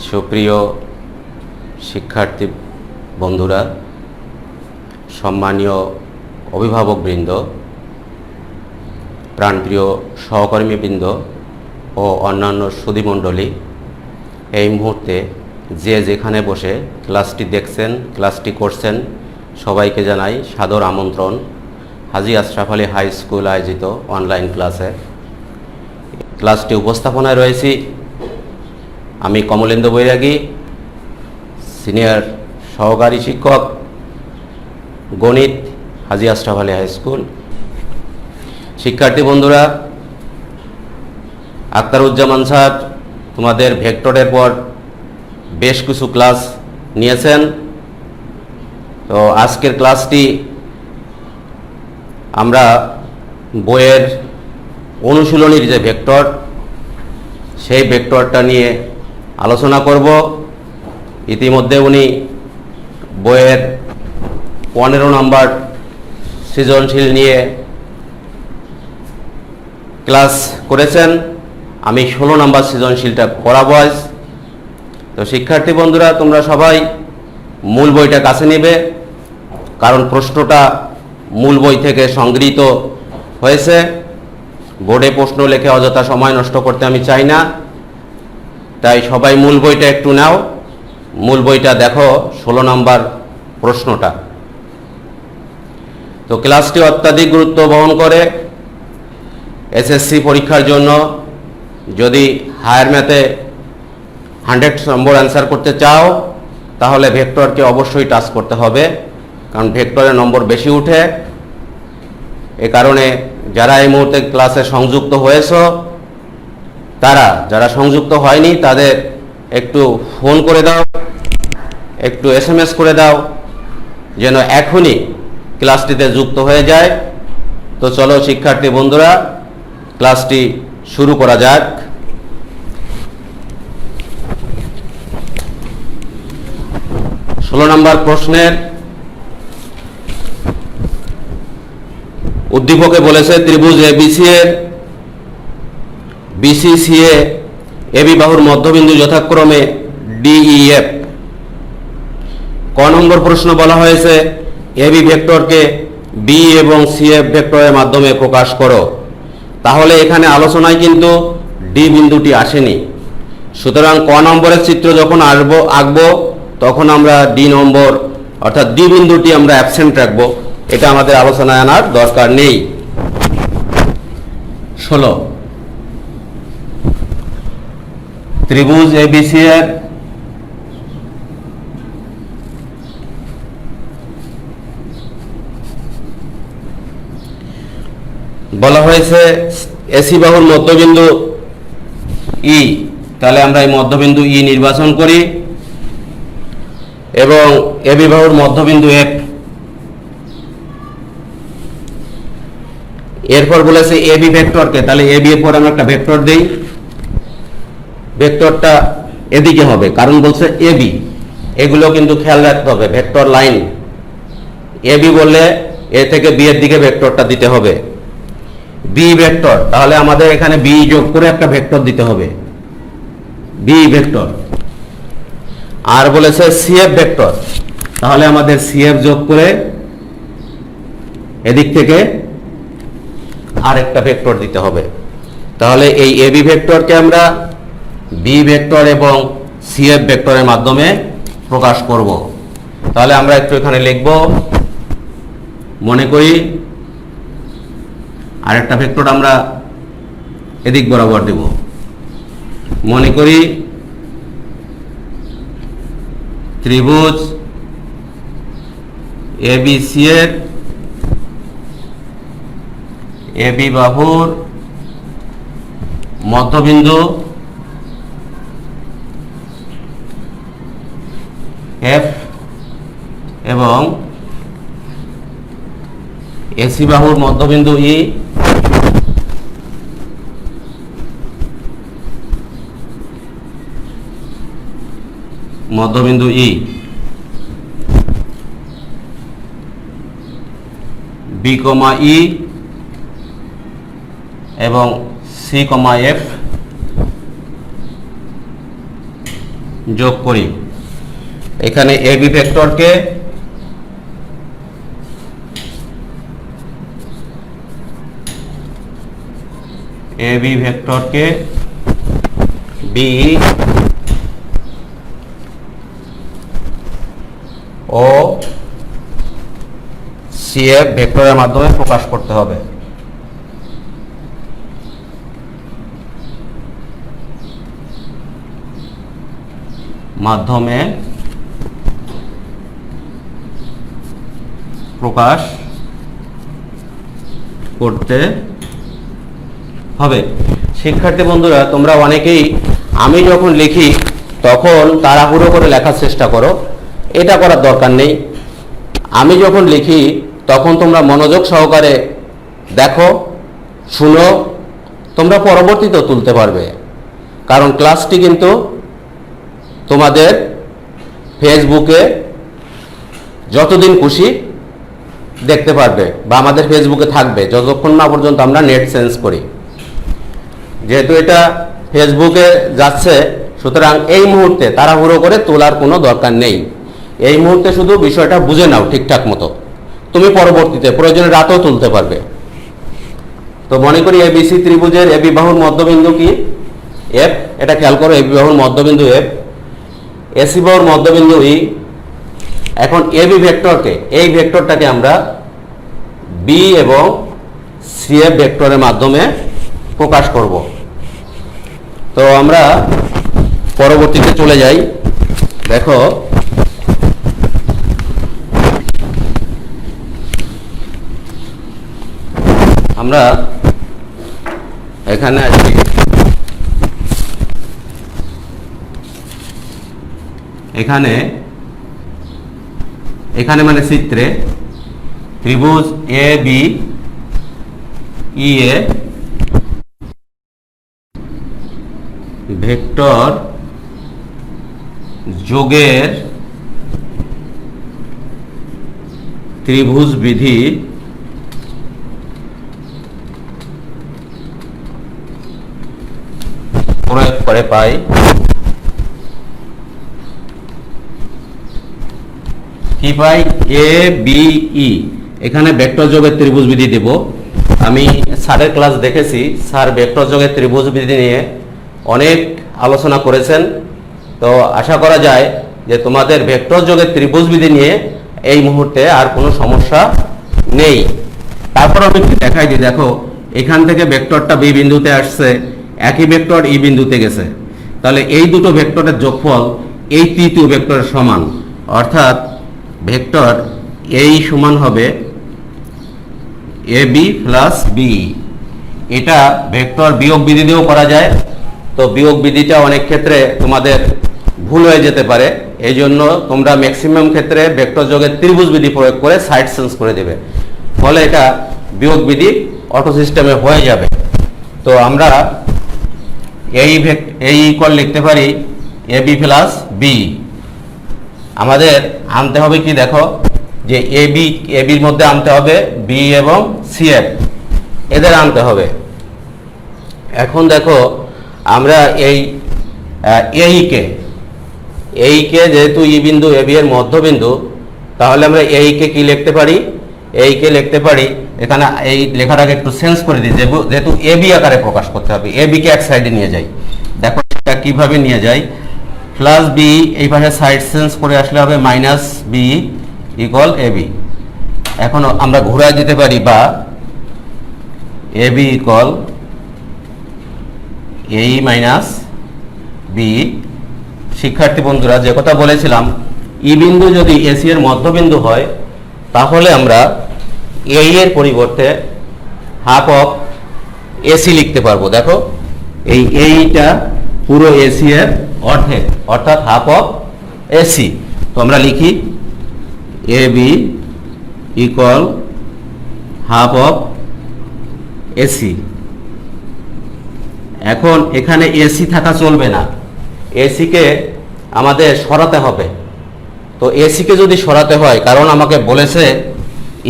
সুপ্রিয় শিক্ষার্থী বন্ধুরা, সম্মানীয় অভিভাবকবৃন্দ, প্রাণপ্রিয় সহকর্মীবৃন্দ ও অন্যান্য সুধীমণ্ডলী, এই মুহূর্তে যে যেখানে বসে ক্লাসটি দেখছেন, ক্লাসটি করছেন, সবাইকে জানাই সাদর আমন্ত্রণ হাজী আশরাফ আলী হাই স্কুল আয়োজিত অনলাইন ক্লাসে। ক্লাসটি উপস্থাপনায় রয়েছি আমি কমলেন্দু বৈরাগী, সিনিয়র সহকারী শিক্ষক, গণিত, হাজী আশরাফ আলী হাই স্কুল। শিক্ষার্থী বন্ধুরা, আখতারুজ্জামান স্যার তোমাদের ভেক্টরের পর বেশ কিছু ক্লাস নিয়েছেন। তো আজকের ক্লাসটি আমরা বইয়ের অনুশীলনীর যে ভেক্টর, সেই ভেক্টরটা নিয়ে আলোচনা করব। ইতিমধ্যে উনি বইয়ের 15 নম্বর সৃজনশীল নিয়ে ক্লাস করেছেন, আমি 16 নম্বর সৃজনশীলটা করাবো আজ। তো শিক্ষার্থী বন্ধুরা, তোমরা সবাই মূল বইটা কাছে নেবে, কারণ প্রশ্নটা মূল বই থেকে সংগৃহীত হয়েছে। বোর্ডে প্রশ্ন লিখে অযথা সময় নষ্ট করতে আমি চাই না, তাই সবাই মূল বইটা একটু নাও, মূল বইটা দেখো 16 নম্বর প্রশ্নটা। তো ক্লাসটি অত্যাধিক গুরুত্ব বহন করে এসএসসি পরীক্ষার জন্য। যদি হায়ার ম্যাথে 100 নম্বর অ্যান্সার করতে চাও, তাহলে ভেক্টরকে অবশ্যই টাচ করতে হবে, কারণ ভেক্টরের নম্বর বেশি উঠে। এ কারণে যারা এই মুহূর্তে ক্লাসে সংযুক্ত হয়েছ, তারা যারা সংযুক্ত হয়নি তাদের একটু ফোন করে দাও, একটু SMS করে দাও, যেন এখনই ক্লাসটিতে যুক্ত হয়ে যায়। তো চলো শিক্ষার্থী বন্ধুরা, ক্লাসটি শুরু করা যাক। ষোলো নম্বর প্রশ্নের উদ্দীপকে বলেছে ত্রিভুজ ABC এর BCCA AB বাহুর মধ্যবিন্দু যথাক্রমে DEF। ক নম্বর প্রশ্ন বলা হয়েছে AB ভেক্টরকে B এবং CF ভেক্টরের মাধ্যমে প্রকাশ করো। তাহলে এখানে আলোচনায় কিন্তু D বিন্দুটি আসেনি, সুতরাং ক নম্বরের চিত্র যখন আঁকবো তখন আমরা D নম্বর অর্থাৎ D বিন্দুটি আমরা অ্যাবসেন্ট রাখবো, এটা আমাদের আলোচনায় আনার দরকার নেই। 16 ত্রিভুজ ABC এর বলা হয়েছে AC বাহুর মধ্যবিন্দু E। তাহলে আমরা এই মধ্যবিন্দু E নির্বাচন করি এবং AB বাহুর মধ্যবিন্দু F। এরপর বলেছে AB ভেক্টরকে, তাহলে AB এর পর আমরা একটা ভেক্টর দেই। ভেক্টরটা এদিকে হবে, কারণ বলছে AB। এগুলো কিন্তু খেয়াল রাখতে হবে, ভেক্টর লাইন AB বললে A থেকে B এর দিকে ভেক্টরটা দিতে হবে। B ভেক্টর, তাহলে আমাদের এখানে B যোগ করে একটা ভেক্টর দিতে হবে, B ভেক্টর। আর বলেছে CF ভেক্টর, তাহলে আমাদের CF যোগ করে এদিক থেকে আরেকটা ভেক্টর দিতে হবে। তাহলে এই AB ভেক্টরকে আমরা B ভেক্টর এবং CF ভেক্টরের মাধ্যমে প্রকাশ করব। তাহলে আমরা একটু এখানে লিখব, মনে করি আরেকটা ভেক্টর আমরা এদিক বরাবর দেব। মনে করি ত্রিভুজ ABC এর AB বাহুর মধ্যবিন্দু F এবং AC বাহুর মধ্যবিন্দু E। মধ্যবিন্দু E B, E এবং C, F যোগ করি। এখানে এবি ভেক্টরকে বি ও সিএফ ভেক্টরের মাধ্যমে প্রকাশ করতে হবে। মাধ্যমে প্রকাশ করতে হবে। শিক্ষার্থী বন্ধুরা, তোমরা অনেকেই আমি যখন লিখি তখন তাড়াহুড়ো করে লেখার চেষ্টা করো, এটা করার দরকার নেই। আমি যখন লিখি তখন তোমরা মনোযোগ সহকারে দেখো, শুনো, তোমরা পরবর্তীতেও তুলতে পারবে। কারণ ক্লাসটি কিন্তু তোমাদের ফেসবুকে যতদিন খুশি দেখতে পারবে বা আমাদের ফেসবুকে থাকবে যতক্ষণ না পর্যন্ত আমরা নেট চেঞ্জ করি। যেহেতু এটা ফেসবুকে যাচ্ছে, সুতরাং এই মুহূর্তে তাড়াহুড়ো করে তোলার কোনো দরকার নেই। এই মুহূর্তে শুধু বিষয়টা বুঝে নাও ঠিকঠাক মতো, তুমি পরবর্তীতে প্রয়োজনে রাতেও তুলতে পারবে। তো মনে করি এবিসি ত্রিভুজের এবি বাহুর মধ্যবিন্দু কি? এফ। এটা খেয়াল করো, এবি বাহুর মধ্যবিন্দু এফ, এসি বাহুর মধ্যবিন্দু ই। এখন এবি ভেক্টরকে, এই ভেক্টরটাকে আমরা বি এবং সিএফ ভেক্টরের মাধ্যমে প্রকাশ করব। তো আমরা পরবর্তীতে চলে যাই। দেখো, আমরা এখানে আছি, এখানে মানে চিত্রে ত্রিভুজ A B E A vector যোগের ত্রিভুজ বিধি প্রয়োগ করে পাই কি পাই? A B E. এখানে ভেক্টর যোগের ত্রিভুজ বিধি দেব। আমি স্যারের ক্লাস দেখেছি, স্যার ভেক্টর যোগের ত্রিভুজ বিধি নিয়ে অনেক আলোচনা করেছেন। তো আশা করা যায় যে তোমাদের ভেক্টর যোগের ত্রিভুজ বিধি নিয়ে এই মুহূর্তে আর কোনো সমস্যা নেই। তারপর আমি একটু দেখাই দিই। দেখো, এখান থেকে ভেক্টরটা বি বিন্দুতে আসছে, একই ভেক্টর ই বিন্দুতে গেছে, তাহলে এই দুটো ভেক্টরের যোগফল এই তৃতীয় ভেক্টরের সমান, অর্থাৎ ভেক্টর এই সমান হবে এ বি প্লাস বি। এটা ভেক্টর বিয়োগ বিধি দিয়েও করা যায়। তো বিয়োগ বিধিটা অনেক ক্ষেত্রে তোমাদের ভুল হয়ে যেতে পারে, এই জন্য তোমরা ম্যাক্সিমাম ক্ষেত্রে ভেক্টর যোগের ত্রিভুজ বিধি প্রয়োগ করে সাইড চেঞ্জ করে দেবে, ফলে এটা বিয়োগ বিধি অটো সিস্টেমে হয়ে যাবে। তো আমরা এই ইকুয়াল লিখতে পারি এ বি প্লাস বি। আমাদের আনতে হবে কি? দেখো, যে এ বির মধ্যে আনতে হবে বি এবং সিএফ, এদের আনতে হবে। এখন দেখো, আমরা এইকে যেহেতু ই বিন্দু এ বি এর মধ্যবিন্দু, তাহলে আমরা এইকে কি লিখতে পারি? এইকে লিখতে পারি, এখানে এই লেখাটাকে একটু চেঞ্জ করে দিই, যেহেতু এ বি আকারে প্রকাশ করতে হবে। এ বিকে এক সাইডে নিয়ে যাই। দেখো এটা কিভাবে নিয়ে যাই? প্লাস বি, এই পাশে সাইড চেঞ্জ করে আসলে হবে minus B equal A B. এখন আমরা ঘুরায় দিতে পারি, বা এ বি ইকুয়াল এ মাইনাস বি। শিক্ষার্থী বন্ধুরা, যে কথা বলেছিলাম, ই বিন্দু যদি এসি এর মধ্যবিন্দু হয়, তাহলে আমরা এ এর পরিবর্তে হাফ অফ এসি লিখতে পারবো। দেখো, এই এইটা পুরো এসি এর অর্ধেক, অর্থাৎ হাফ অফ এসি। তো আমরা লিখি A B equal half of AC. এখন এখানে এসি থাকা চলবে না, এসিকে আমাদের সরাতে হবে। তো এসিকে যদি সরাতে হয়, কারণ আমাকে বলেছে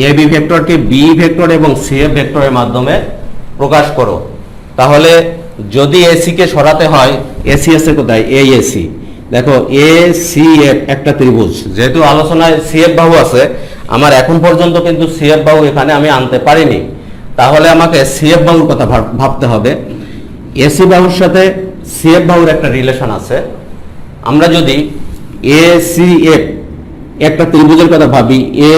এ বি ভেক্টরকে বি ভেক্টর এবং সিএফ ভেক্টরের মাধ্যমে প্রকাশ করো, তাহলে যদি এসিকে সরাতে হয়, এসি আছে কোথায়? এই এসি, দেখো এ সি এফ একটা ত্রিভুজ, যেহেতু আলোচনায় সিএফ বাহু আছে, আমার এখন পর্যন্ত কিন্তু সিএফ বাহু এখানে আমি আনতে পারিনি, তাহলে আমাকে সিএফ বাহুর কথা ভাবতে হবে। এসি বাহুর সাথে সিএফ বাহুর একটা রিলেশন আছে। আমরা যদি এ সি এফ একটা ত্রিভুজের কথা ভাবি, এ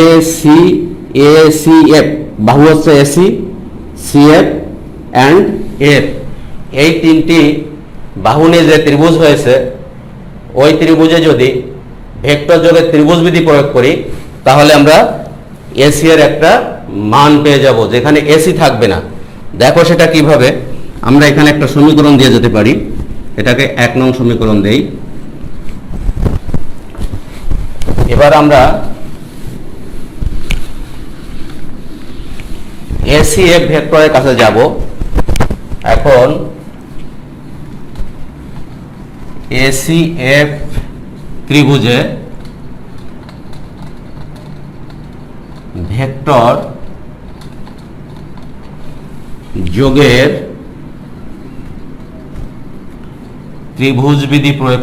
সি এফ বাহু হচ্ছে এসি, সিএফ অ্যান্ড এফ, এই তিনটি বাহু নিয়ে যে ত্রিভুজ হয়েছে, ওই ত্রিভুজে যদি ভেক্টর যোগের ত্রিভুজ বিধি প্রয়োগ করি, তাহলে আমরা এসি এর একটা মান পেয়ে যাব, যেখানে এসি থাকবে না। দেখো সেটা কিভাবে, আমরা এখানে একটা সমীকরণ দিয়ে যেতে পারি, এটাকে 1 নং সমীকরণ দেই। এবার আমরা এসি এফ ভেক্টরের কাছে যাব। এখন এসি এফ ত্রিভুজে ভেক্টর যোগের ত্রিভুজ বিধি প্রয়োগ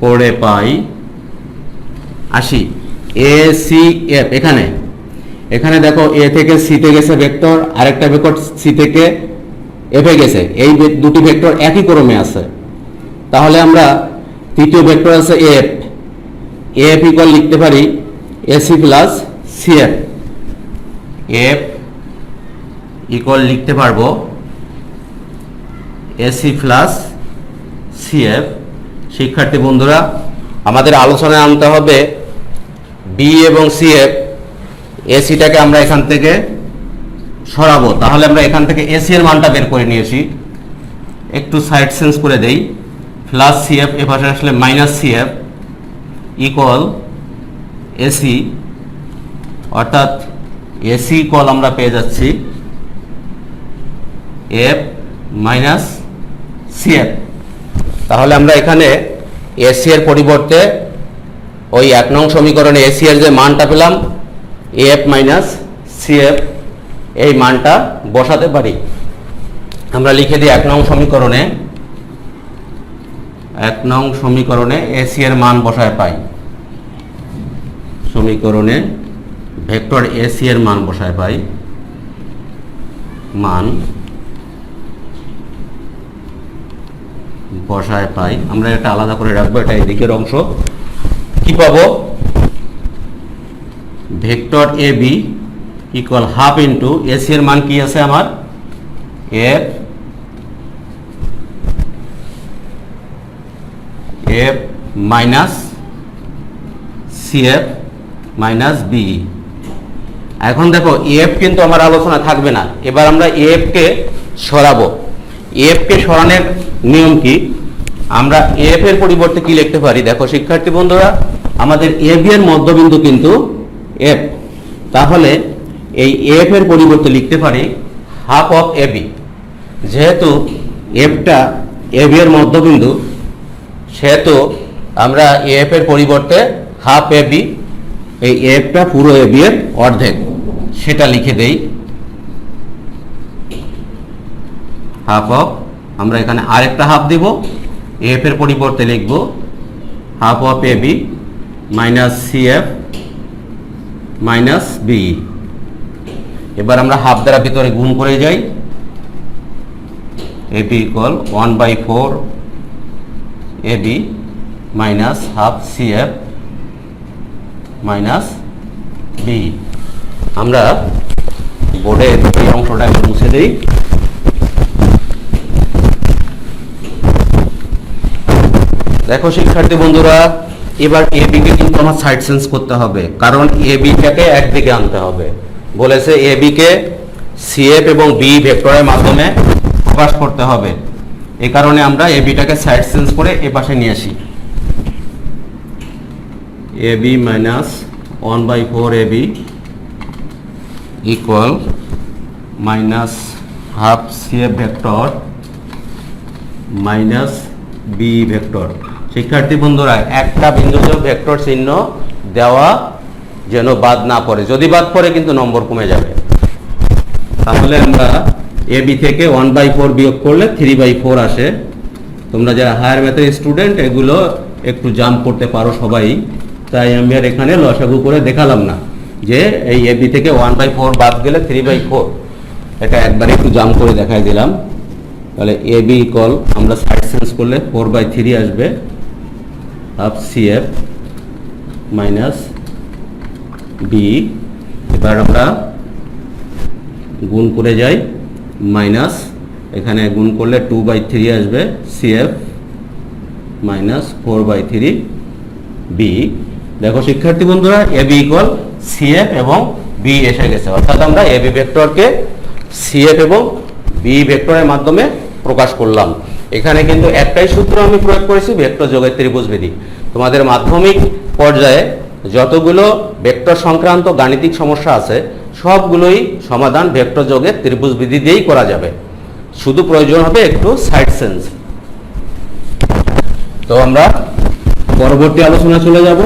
করে পাই আসি এ সি এফ। এখানে দেখো এ থেকে সিতে গেছে ভেক্টর, আরেকটা ভেক্টর সি থেকে এফে গেছে, এই দুটি ভেক্টর একই ক্রমে আছে। তাহলে আমরা তৃতীয় ভেক্টর আছে এফ, এফ ইকুয়াল লিখতে পারি AC plus CF. F equal লিখতে পারবো এসি প্লাস সিএফ। শিক্ষার্থী বন্ধুরা, আমাদের আলোচনায় আনতে হবে বি এবং সিএফ। এসিটাকে আমরা এখান থেকে সরাবো, তাহলে আমরা এখান থেকে এসি এর মানটা বের করে নিয়েছি। একটু সাইড চেঞ্জ করে দেই, প্লাস সিএফ এ পাশে আসলে মাইনাস সিএফ ইকুয়াল এসি, অর্থাৎ এসি ইকুয়াল আমরা পেয়ে যাচ্ছি এফ মাইনাস সিএফ। তাহলে আমরা এখানে এসি এর পরিবর্তে ওই 1 নং সমীকরণে এসি এর যে মানটা পেলাম এফ মাইনাস সিএফ, এই মানটা বসাতে পারি। আমরা লিখে দিই 1 নং সমীকরণে এসি এর মান বসায় পাই, সমীকরণে ভেক্টর এসি এর মান বসায় পাই, আমরা এটা আলাদা করে রাখবো, এটা এই দিকের অংশ। কি পাবো, vector A B equal half into AC এর মান কি আছে আমার F minus CF minus B. এখন দেখো এফ কিন্তু আমার আলোচনা থাকবে না, এবার আমরা এফ কে সরাবো। এফ কে সরানোর নিয়ম কি, আমরা এফ এর পরিবর্তে কি লিখতে পারি, দেখো শিক্ষার্থী বন্ধুরা, আমাদের এ বি এর মধ্যবিন্দু কিন্তু এফ, তাহলে এই এফ এর পরিবর্তে লিখতে পারি হাফ অফ এ বি। যেহেতু এফটা এ বি এর মধ্যবিন্দু, সেহেতু আমরা এফ এর পরিবর্তে হাফ এ বি, এই এফটা পুরো এ বি এর অর্ধেক, সেটা লিখে দেই হাফ অফ, আমরা এখানে আরেকটা হাফ দিব, এফ এর পরিবর্তে লিখব half of A B minus CF minus B. এবার আমরা হাফ দ্বারা ভিতরে গুণ করে যাই, A B equal 1/4 A B minus half CF minus B. আমরা বোর্ডের এই অংশটা একটু মুছে দিই। দেখো শিক্ষার্থী বন্ধুরা, এবার এ বি কে কিন্তু আমার সাইড চেঞ্জ করতে হবে, কারণ এ বিটাকে একদিকে আনতে হবে। বলেছে এ বি কে সিএফ এবং বি ভেক্টরের মাধ্যমে প্রকাশ করতে হবে, এই কারণে আমরা এ বিটাকে সাইড চেঞ্জ করে এ পাশে নিয়ে আসি। A B minus 1/4 A B equal minus half CF vector minus B vector. শিক্ষার্থী বন্ধুরা, একটা বিন্দুতে ভেক্টর চিহ্ন দেওয়া যেন বাদ না পড়ে, যদি বাদ পড়ে কিন্তু নম্বর কমে যাবে। তাহলে আমরা এবি থেকে 1/4 বিয়োগ করলে 3/4 আসে। তোমরা যারা হায়ার ম্যাথের স্টুডেন্ট এগুলো একটু জাম্প করতে পারো সবাই, তাই আমি আর এখানে লসাগু করে দেখালাম না যে এই এবি থেকে 1/4 বাদ গেলে 3/4, এটা একবার একটু জাম্প করে দেখাই দিলাম। তাহলে এবি ইকুয়াল আমরা সাইড চেঞ্জ করলে 4/3 আসবে, হাফ সিএফ মাইনাস বি। এবার আমরা গুণ করে যাই, মাইনাস এখানে গুণ করলে 2/3 আসবে, সিএফ মাইনাস 4/3 বি। দেখো শিক্ষার্থী বন্ধুরা, এবি ইকুয়াল সিএফ এবং বি এসে গেছে, অর্থাৎ আমরা এবি ভেক্টরকে সিএফ এবং বি ভেক্টরের মাধ্যমে প্রকাশ করলাম। এখানে কিন্তু একটাই সূত্র আমি প্রয়োগ করেছি, ভেক্টর যোগের ত্রিভুজবিধি। তোমাদের মাধ্যমিক পর্যায়ে যতগুলো ভেক্টর সংক্রান্ত গাণিতিক সমস্যা আছে সবগুলোই সমাধান ভেক্টর যোগের ত্রিভুজবিধি দিয়েই করা যাবে, শুধু প্রয়োজন হবে একটু সাইড চেঞ্জ। তো আমরা পরবর্তী আলোচনা চলে যাব।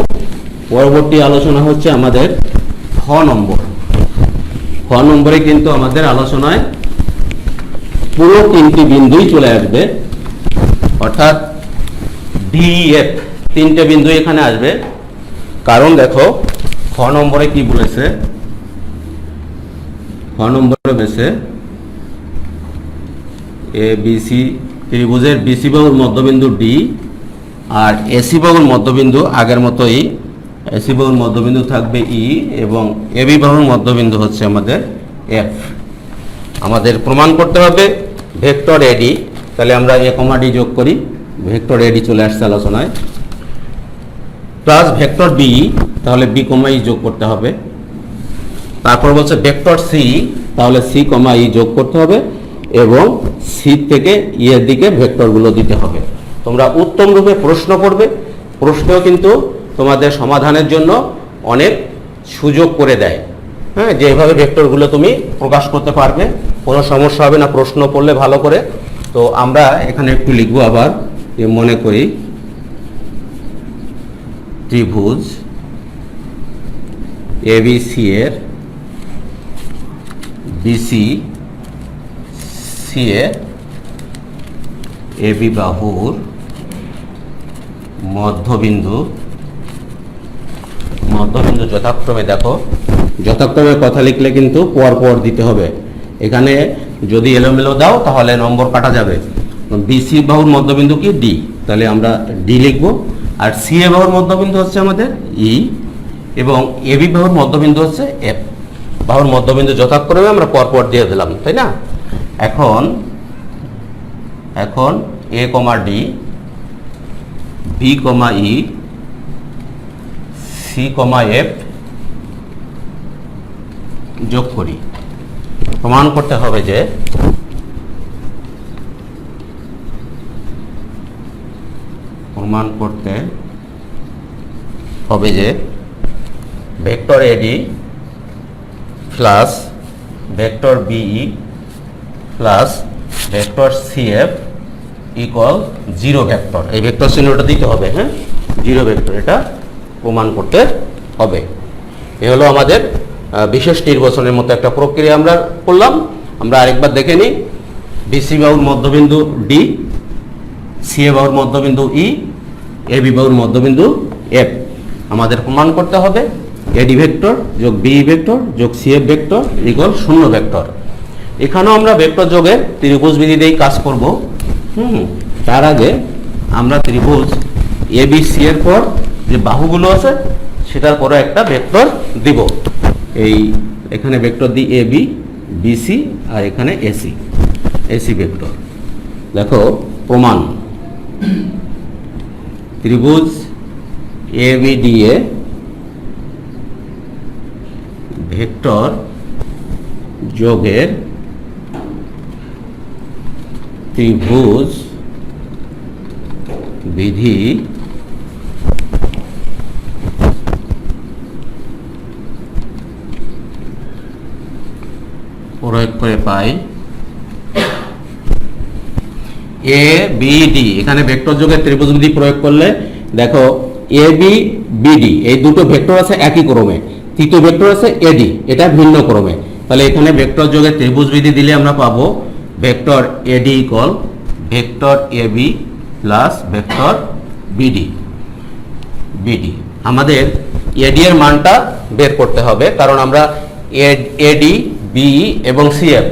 পরবর্তী আলোচনা হচ্ছে আমাদের খ নম্বর। খ নম্বরে কিন্তু আমাদের আলোচনায় পুরো 3টি বিন্দুই চলে আসবে, অর্থাৎ ডিএফ 3টে বিন্দু এখানে আসবে। কারণ দেখো খ নম্বরে কি বলেছে, খ নম্বরে বলেছে এ বিসি ত্রিভুজের বিসি বাহুর মধ্যবিন্দু ডি আর এসি বাহুর মধ্যবিন্দু আগের মতোই, এসি বাহুর মধ্যবিন্দু থাকবে ই এবং এবি বাহুর মধ্যবিন্দু হচ্ছে আমাদের এফ। আমাদের প্রমাণ করতে হবে ভেক্টর এডি। তাহলে আমরা এ কমা ডি যোগ করি, ভেক্টর এডি চলে আসছে আলোচনায়, প্লাস ভেক্টর বি, তাহলে বি কমা ই যোগ করতে হবে। তারপর বলছে ভেক্টর সি, তাহলে সি কমা ই যোগ করতে হবে এবং সি থেকে ই এর দিকে ভেক্টরগুলো দিতে হবে। তোমরা উত্তম রূপে প্রশ্ন করবে, প্রশ্নও কিন্তু তোমাদের সমাধানের জন্য অনেক সুযোগ করে দেয়। হ্যাঁ, যেভাবে ভেক্টরগুলো তুমি প্রকাশ করতে পারবে, কোনো সমস্যা হবে না প্রশ্ন পড়লে ভালো করে। তো আমরা এখানে একটু লিখবো আবার, যে মনে করি ত্রিভুজ এবিসি এর বিসি সি এর এবি বাহুর মধ্যবিন্দু যথাক্রমে, দেখো যথাক্রমে কথা লিখলে কিন্তু পর দিতে হবে। এখানে যদি এলোমেলো দাও তাহলে নম্বর কাটা যাবে। বিসি বাহুর মধ্যবিন্দু কি ডি, তাহলে আমরা ডি লিখবো। আর সি এ বাহুর মধ্যবিন্দু হচ্ছে আমাদের ই এবং এবি বাহুর মধ্যবিন্দু হচ্ছে এফ। বাহুর মধ্যবিন্দু যথাক্রমে আমরা পর দিয়ে দিলাম, তাই না? এখন A comma D, B comma E, C comma F যোগ করি। প্রমাণ করতে হবে যে vector AD plus vector BE plus vector CF equal 0 vector. এই ভেক্টর চিহ্নটা দিতে হবে, হ্যাঁ, 0 ভেক্টর, এটা প্রমাণ করতে হবে। এ হলো আমাদের বিশেষ নির্বাচনের মতো একটা প্রক্রিয়া আমরা করলাম। আমরা আরেকবার দেখে নিই, বিসি বাহুর মধ্যবিন্দু ডি, সি এ বাহুর মধ্যবিন্দু ই, এ বি বাহুর মধ্যবিন্দু এফ। আমাদের প্রমাণ করতে হবে এডি ভেক্টর যোগ বি ভেক্টর যোগ C F vector equal 0 vector. এখানেও আমরা ভেক্টর যোগের ত্রিভুজ বিধি দিয়েই কাজ করব। তার আগে আমরা ত্রিভুজ এ বি সি এর পর যে বাহুগুলো আছে সেটার পরে একটা ভেক্টর দিব। এখানে ভেক্টর দিই এ বি, বিসি আর এখানে এসি ভেক্টর। দেখো প্রমাণ, ত্রিভুজ A B D A vector যোগের ত্রিভুজ বিধি প্রয়োগ করে পাই এ বি ডি। এখানে ভেক্টর যোগের ত্রিভুজ বিধি প্রয়োগ করলে দেখো এ বি বিডি এই দুটো ভেক্টর আছে একই ক্রমে, তৃতীয় ভেক্টর আছে এডি, এটা ভিন্ন ক্রমে। তাহলে এখানে ভেক্টর যোগে ত্রিভুজ বিধি দিলে আমরা পাবো vector AD equal vector AB plus vector BD. আমাদের এডি এর মানটা বের করতে হবে, কারণ আমরা এডি, বিই এবং সিএফ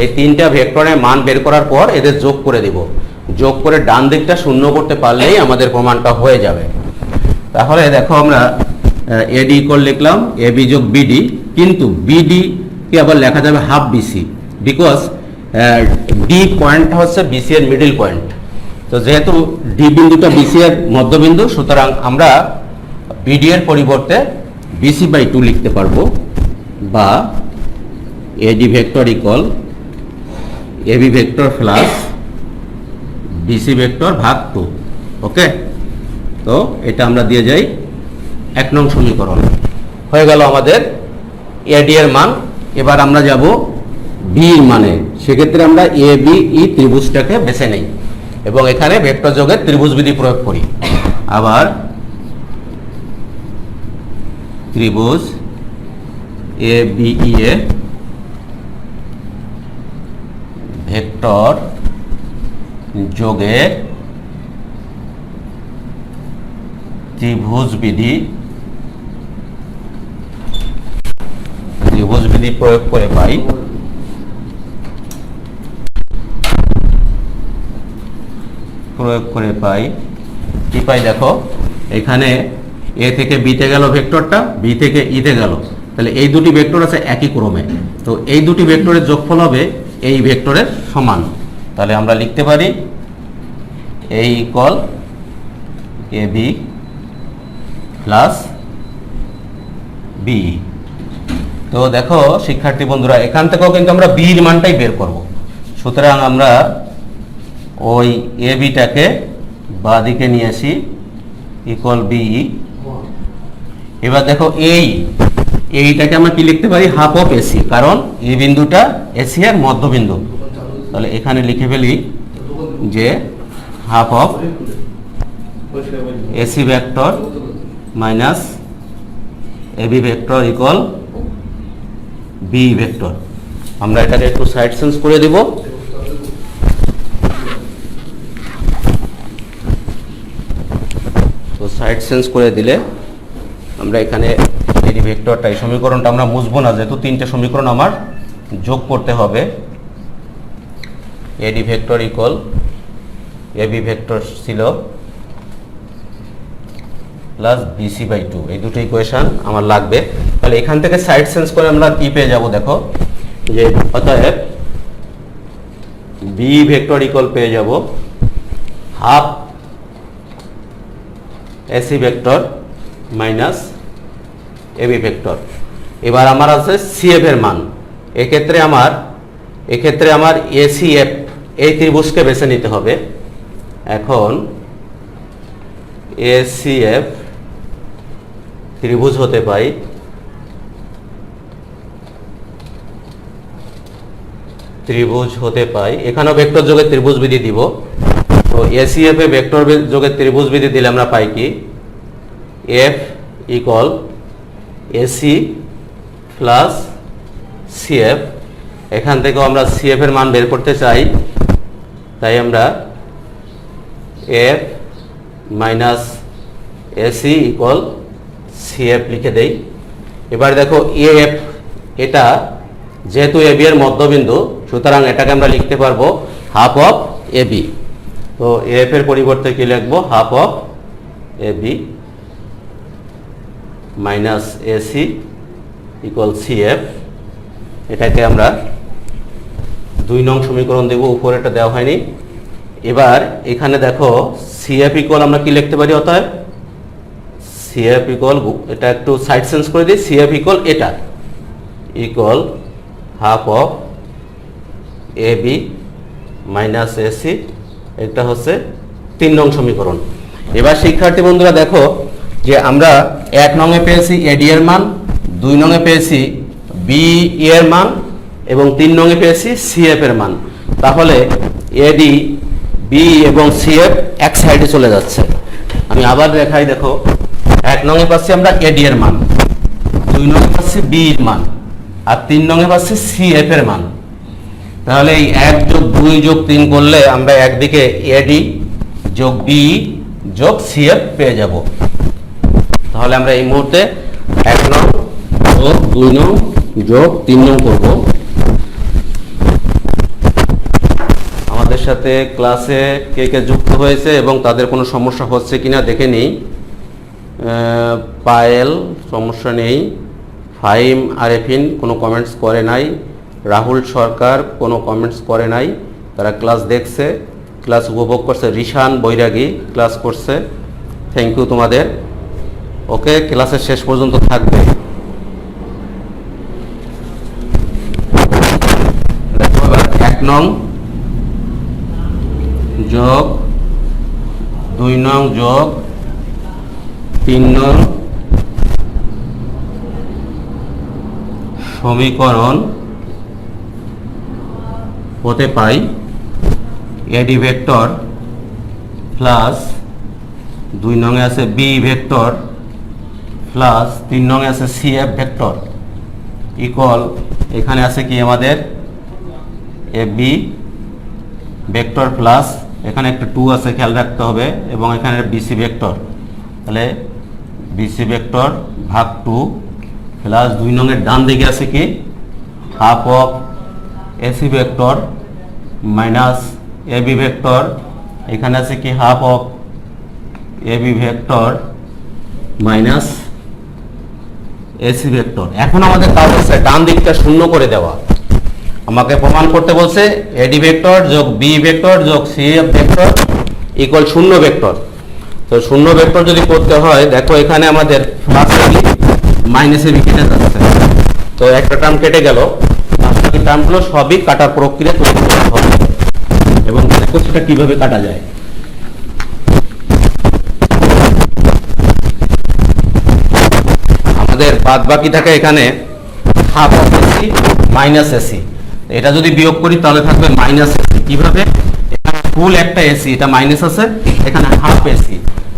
এই তিনটা ভেক্টরের মান বের করার পর এদের যোগ করে দিব। যোগ করে ডান দিকটা শূন্য করতে পারলেই আমাদের প্রমাণটা হয়ে যাবে। তাহলে দেখো আমরা এডি ইকুয়াল লিখলাম এবি যোগ বিডি, কিন্তু বিডি কে আবার লেখা যাবে হাফ বিসি, বিকজ ডি পয়েন্টটা হচ্ছে বিসি এর মিডল পয়েন্ট। তো যেহেতু ডি বিন্দুটা বিসি এর মধ্যবিন্দু, সুতরাং আমরা বিডি এর পরিবর্তে বিসি বাই 2 লিখতে পারবো, বা AD vector equal AB vector plus BC vector ভাগ 2। ওকে, তো এটা আমরা দিয়ে যাই 1 নং সমীকরণ। হয়ে গেল আমাদের এডি এর মান। এবার আমরা যাব বি এর মানে। সেক্ষেত্রে আমরা এ বি ই ত্রিভুজটাকে বেছে নেই এবং এখানে ভেক্টর যোগের ত্রিভুজ বিধি প্রয়োগ করি। আবার ত্রিভুজ A B E A vector যোগে ত্রিভুজ বিধি প্রয়োগ করে পাই কি পাই দেখো, এখানে এ থেকে বিতে গেল ভেক্টরটা, বি থেকে ইতে গেল, তাহলে এই দুটি ভেক্টর আছে একই ক্রমে, তো এই দুটি ভেক্টরের যোগফল হবে এই ভেক্টরের সমান। তাহলে আমরা লিখতে পারি এ equal A B plus B. তো দেখো শিক্ষার্থী বন্ধুরা, এখান থেকেও কিন্তু আমরা বি এর মানটাই বের করব। সুতরাং আমরা ওই এ বিটাকে বাঁ দিকে নিয়ে আসি, ইকুয়াল বি। এবার দেখো এইটাকে আমরা কি লিখতে পারি, হাফ অফ এসি, কারণ এই বিন্দুটা এসি এর মধ্যবিন্দু। তাহলে এখানে লিখে ফেলি যে half of AC vector minus AB vector equal B vector. আমরা এটাকে একটু সাইড চেঞ্জ করে দিব। তো সাইড চেঞ্জ করে দিলে আমরা এখানে এডি ভেক্টরটা, এই সমীকরণটা আমরা মুছবো না, যেহেতু তিনটে সমীকরণ আমার যোগ করতে হবে। AD vector equal AB vector ছিল প্লাস বিসি বাই 2, এই দুটো ইকুয়েশন আমার লাগবে। তাহলে এখান থেকে সাইড চেঞ্জ করে আমরা কি পেয়ে যাব দেখো, যে অতএব বি ভেক্টর ইকুয়াল পেয়ে যাব half AC vector minus AB vector. এবার আমার আছে সিএফ এর মান। এক্ষেত্রে আমার এসিএফ এই ত্রিভুজকে বেছে নিতে হবে। এখন এসিএফ ত্রিভুজ হতে পাই এখানেও ভেক্টর যোগের ত্রিভুজ বিধি দিব। তো এসিএফ এ ভেক্টর যোগের ত্রিভুজ বিধি দিলে আমরা পাই কি, F equal AC plus CF. এখান থেকেও আমরা সিএফ এর মান বের করতে চাই, তাই আমরা F minus AC equal CF লিখে দেই। এবার দেখো এফ, এটা যেহেতু এবি এর মধ্যবিন্দু, সুতরাং এটাকে আমরা লিখতে পারবো হাফ অফ এবি। তো এফ এর পরিবর্তে কি লিখবো, half of AB minus AC equal CF. এটাকে আমরা 2 নং সমীকরণ দেব, উপরে এটা দেওয়া হয়নি। এবার এখানে দেখো সিএফ ইকুয়াল আমরা কি লিখতে পারি, অতএব সিএফ ইকুয়াল, এটা একটু সাইড চেঞ্জ করে দিই, সিএফ ইকুয়াল এটা equal half of AB minus AC. এটা হচ্ছে 3 নং সমীকরণ। এবার শিক্ষার্থী বন্ধুরা দেখো যে আমরা 1 নং এ পেয়েছি এডি এর মান, 2 নং এ পেয়েছি বি এর মান এবং 3 নং এ পেয়েছি সিএফ এর মান। তাহলে এডি, বি এবং সিএফ এক সাইডে চলে যাচ্ছে। আমি আবার দেখাই, দেখো 1 নং এ পাচ্ছি আমরা এডি এর মান, 2 নং এ পাচ্ছি বি এর মান আর 3 নং এ পাচ্ছি CF এর মান। তাহলে এই 1 যোগ 2 যোগ 3 করলে আমরা একদিকে AD যোগ BE যোগ CF পেয়ে যাব। তাহলে আমরা এই মুহূর্তে 1 নং যোগ 2 নং যোগ 3 নং করব। আমাদের সাথে ক্লাসে কে কে যুক্ত হয়েছে এবং তাদের কোনো সমস্যা হচ্ছে কিনা দেখে নিই। পায়েল সমস্যা নেই, ফাহিম আরেফিন কোনো কমেন্টস করে নাই, রাহুল সরকার কোনো কমেন্টস করে নাই, তারা ক্লাস দেখছে, ক্লাস উপভোগ করছে। রিশান বৈরাগী ক্লাস করছে, থ্যাংক ইউ তোমাদের। ওকে, ক্লাসের শেষ পর্যন্ত থাকবে। দেখো এবার 1 নং যোগ 2 নং যোগ 3 নং সমীকরণ হতে পাই AD ভেক্টর প্লাস 2 নং এ আছে B ভেক্টর প্লাস 3 নং এ আছে CF ভেক্টর ইকুয়াল এখানে আছে কি আমাদের AB ভেক্টর প্লাস এখানে একটা 2 আছে, খেয়াল রাখতে হবে, এবং এখানে BC ভেক্টর। তাহলে BC ভেক্টর ভাগ 2 প্লাস 2 নং এর ডান দিকে আছে কি half of AC vector minus AB vector, এখানে আছে কি half of AB vector minus AC vector. এখন আমাদের কাজ হচ্ছে ডান দিকটা শূন্য করে দেওয়া। আমাকে প্রমাণ করতে বলছে AD ভেক্টর যোগ B ভেক্টর যোগ CF ভেক্টর ইকুয়াল শূন্য ভেক্টর। তো শূন্য ভেক্টর যদি করতে হয়, দেখো এখানে আমাদের প্লাস AB মাইনাস AB কেটে যাচ্ছে, তো একটা টার্ম কেটে গেল, বাকি টার্মগুলো সবই কাটার প্রক্রিয়া তৈরি করতে হবে এবং দেখো সেটা কিভাবে কাটা যায়। আমাদের বাদ বাকি থাকে এখানে half of AC minus AC, এটা যদি বিয়োগ করি তাহলে থাকবে মাইনাস AC। কিভাবে? এখানে ফুল একটা AC, এটা মাইনাস আছে, এখানে হাফ AC,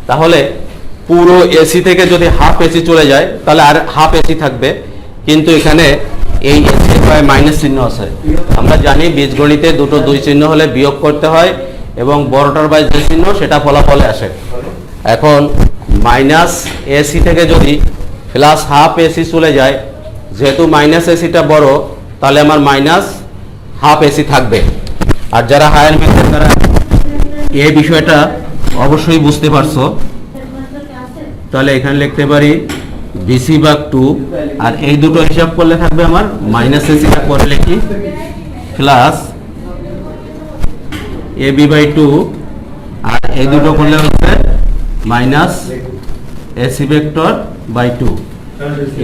তাহলে পুরো AC থেকে যদি হাফ AC চলে যায় তাহলে আর হাফ AC থাকবে, কিন্তু এখানে এই AC এর মাইনাস চিহ্ন আছে। আমরা জানি বীজগণিতে দুটো 2 চিহ্ন হলে বিয়োগ করতে হয় এবং বড়টার বাই যে চিহ্ন সেটা ফলাফলে আসে। এখন মাইনাস AC থেকে যদি প্লাস হাফ AC চলে যায়, যেহেতু মাইনাস ACটা বড় তাহলে আমার মাইনাস হাফ AC থাকবে। আর যারা হায়ার ম্যাথের তারা এই বিষয়টা অবশ্যই বুঝতে পারছো। তাহলে এখানে লিখতে পারি BC ভাগ 2, আর এই দুটো হিসাব করলে থাকবে আমার মাইনাস ACটা করে লিখি প্লাস AB বাই 2, আর এই দুটো করলে হচ্ছে মাইনাস AC ভেক্টর বাই 2।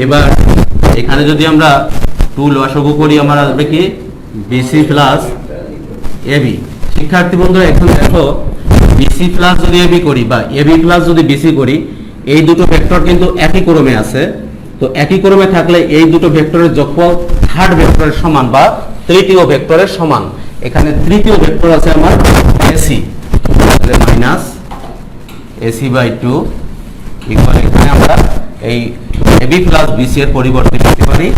এবার এখানে যদি আমরা 2 লসাগু করি আমার আসবে কি BC প্লাস AB। শিক্ষার্থী বন্ধুরা এখন দেখো BC প্লাস যদি AB করি বা AB প্লাস যদি BC করি, এই দুটো ভেক্টর কিন্তু একই ক্রমে আছে। তো একই ক্রমে থাকলে এই দুটো ভেক্টরের যোগফল থার্ড ভেক্টরের সমান বা তৃতীয় ভেক্টরের সমান। এখানে তৃতীয় ভেক্টর আছে আমার AC, তাহলে মাইনাস AC বাই 2 ইকুয়াল এখানে আমরা এই AB প্লাস BC এর পরিবর্তে লিখতে পারি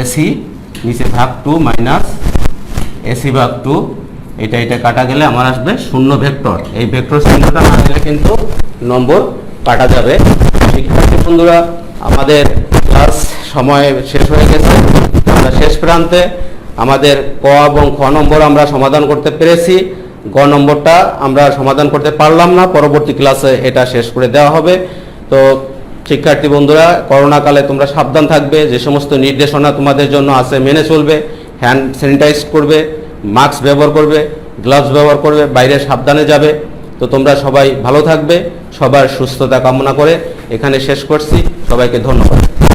AC নিচে ভাগ 2 মাইনাস AC ভাগ 2, এটা কাটা গেলে আমার আসবে শূন্য ভেক্টর। এই ভেক্টর চিহ্নটা না দিলে কিন্তু নম্বর কাটা যাবে। শিক্ষার্থী বন্ধুরা, আমাদের ক্লাস সময় শেষ হয়ে গেছে, আমরা শেষ প্রান্তে। আমাদের ক এবং খ নম্বর আমরা সমাধান করতে পেরেছি, গ নম্বরটা আমরা সমাধান করতে পারলাম না, পরবর্তী ক্লাসে এটা শেষ করে দেওয়া হবে। তো শিক্ষার্থী বন্ধুরা, করোনাকালে তোমরা সাবধান থাকবে, যে সমস্ত নির্দেশনা তোমাদের জন্য আছে মেনে চলবে, হ্যান্ড স্যানিটাইজ করবে, মাস্ক ব্যবহার করবে, গ্লাভস ব্যবহার করবে, বাইরে সাবধানে যাবে। তো তোমরা সবাই ভালো থাকবে, সবার সুস্থতা কামনা করে এখানে শেষ করছি। সবাইকে ধন্যবাদ।